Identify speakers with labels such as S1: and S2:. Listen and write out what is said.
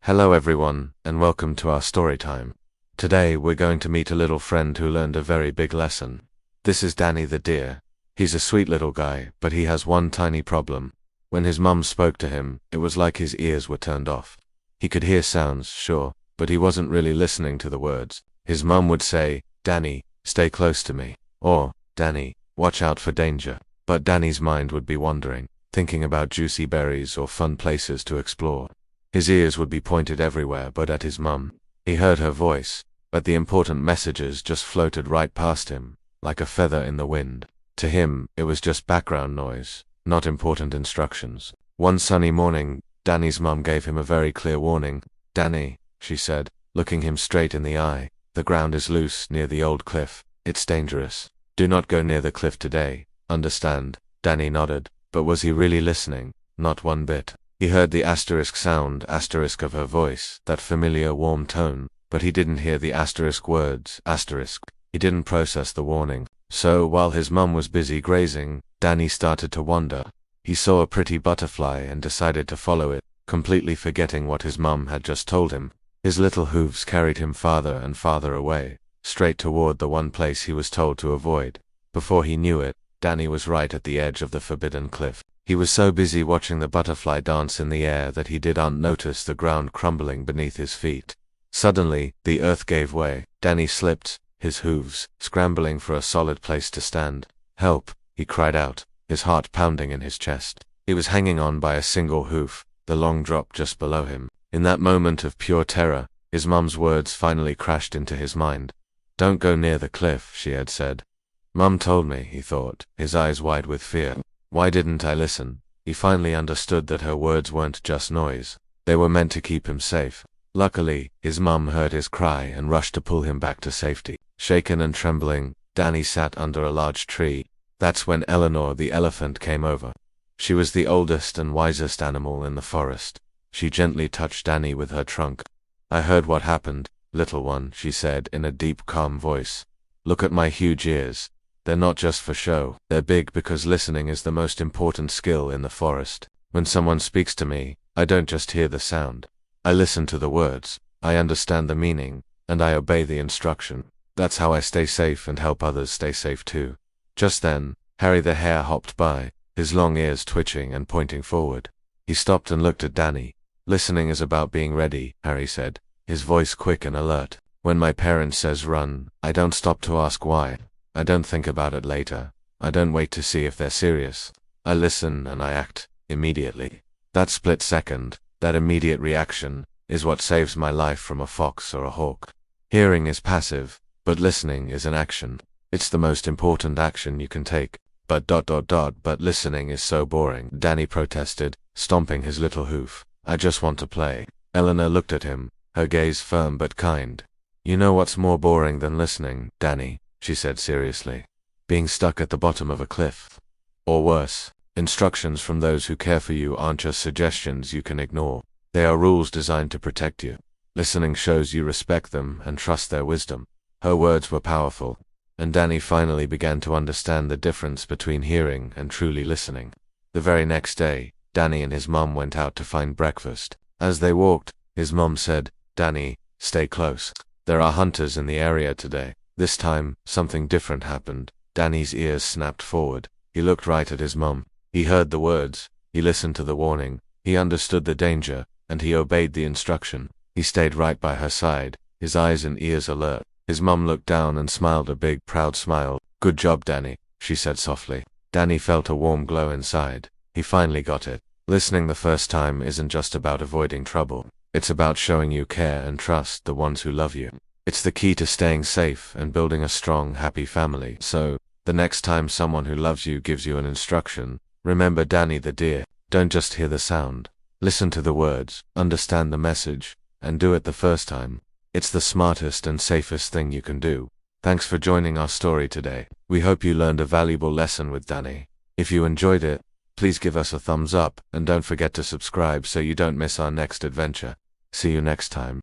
S1: Hello everyone, and welcome to our story time. Today we're going to meet a little friend who learned a very big lesson. This is Danny the deer. He's a sweet little guy, but he has one tiny problem. When his mum spoke to him, it was like his ears were turned off. He could hear sounds, sure, but he wasn't really listening to the words. His mum would say, "Danny, stay close to me," or, "Danny, watch out for danger." But Danny's mind would be wandering, thinking about juicy berries or fun places to explore. His ears would be pointed everywhere but at his mum. He heard her voice, but the important messages just floated right past him, like a feather in the wind. To him, it was just background noise, not important instructions. One sunny morning, Danny's mum gave him a very clear warning. "Danny," she said, looking him straight in the eye, "the ground is loose near the old cliff. It's dangerous. Do not go near the cliff today. Understand?" Danny nodded, but was he really listening? Not one bit. He heard the asterisk sound, asterisk of her voice, that familiar warm tone, but he didn't hear the asterisk words, asterisk. He didn't process the warning. So, while his mum was busy grazing, Danny started to wander. He saw a pretty butterfly and decided to follow it, completely forgetting what his mum had just told him. His little hooves carried him farther and farther away, straight toward the one place he was told to avoid. Before he knew it, Danny was right at the edge of the forbidden cliff. He was so busy watching the butterfly dance in the air that he didn't notice the ground crumbling beneath his feet. Suddenly, the earth gave way. Danny slipped, his hooves scrambling for a solid place to stand. "Help!" he cried out, his heart pounding in his chest. He was hanging on by a single hoof, the long drop just below him. In that moment of pure terror, his mum's words finally crashed into his mind. "Don't go near the cliff," she had said. "Mum told me," he thought, his eyes wide with fear. Why didn't I listen? He finally understood that her words weren't just noise. They were meant to keep him safe. Luckily, his mum heard his cry and rushed to pull him back to safety. Shaken and trembling, Danny sat under a large tree. That's when Eleanor the elephant came over. She was the oldest and wisest animal in the forest. She gently touched Danny with her trunk. "I heard what happened, little one," she said in a deep, calm voice. "Look at my huge ears. They're not just for show. They're big because listening is the most important skill in the forest. When someone speaks to me, I don't just hear the sound. I listen to the words, I understand the meaning, and I obey the instruction. That's how I stay safe and help others stay safe too." Just then, Hare the hare hopped by, his long ears twitching and pointing forward. He stopped and looked at Danny. "Listening is about being ready," Hare said, his voice quick and alert. "When my parent says run, I don't stop to ask why. I don't think about it later. I don't wait to see if they're serious. I listen and I act, immediately. That split second, that immediate reaction, is what saves my life from a fox or a hawk. Hearing is passive, but listening is an action. It's the most important action you can take. But listening is so boring," Danny protested, stomping his little hoof. "I just want to play." Eleanor looked at him, her gaze firm but kind. "You know what's more boring than listening, Danny?" she said seriously. "Being stuck at the bottom of a cliff. Or worse, instructions from those who care for you aren't just suggestions you can ignore. They are rules designed to protect you. Listening shows you respect them and trust their wisdom." Her words were powerful, and Danny finally began to understand the difference between hearing and truly listening. The very next day, Danny and his mum went out to find breakfast. As they walked, his mum said, "Danny, stay close. There are hunters in the area today." This time, something different happened. Danny's ears snapped forward. He looked right at his mum. He heard the words, he listened to the warning, he understood the danger, and he obeyed the instruction. He stayed right by her side, his eyes and ears alert. His mum looked down and smiled a big, proud smile. "Good job, Danny," she said softly. Danny felt a warm glow inside. He finally got it. Listening the first time isn't just about avoiding trouble. It's about showing you care and trust the ones who love you. It's the key to staying safe and building a strong, happy family. So, the next time someone who loves you gives you an instruction, remember Danny the deer. Don't just hear the sound. Listen to the words, understand the message, and do it the first time. It's the smartest and safest thing you can do. Thanks for joining our story today. We hope you learned a valuable lesson with Danny. If you enjoyed it, please give us a thumbs up and don't forget to subscribe so you don't miss our next adventure. See you next time.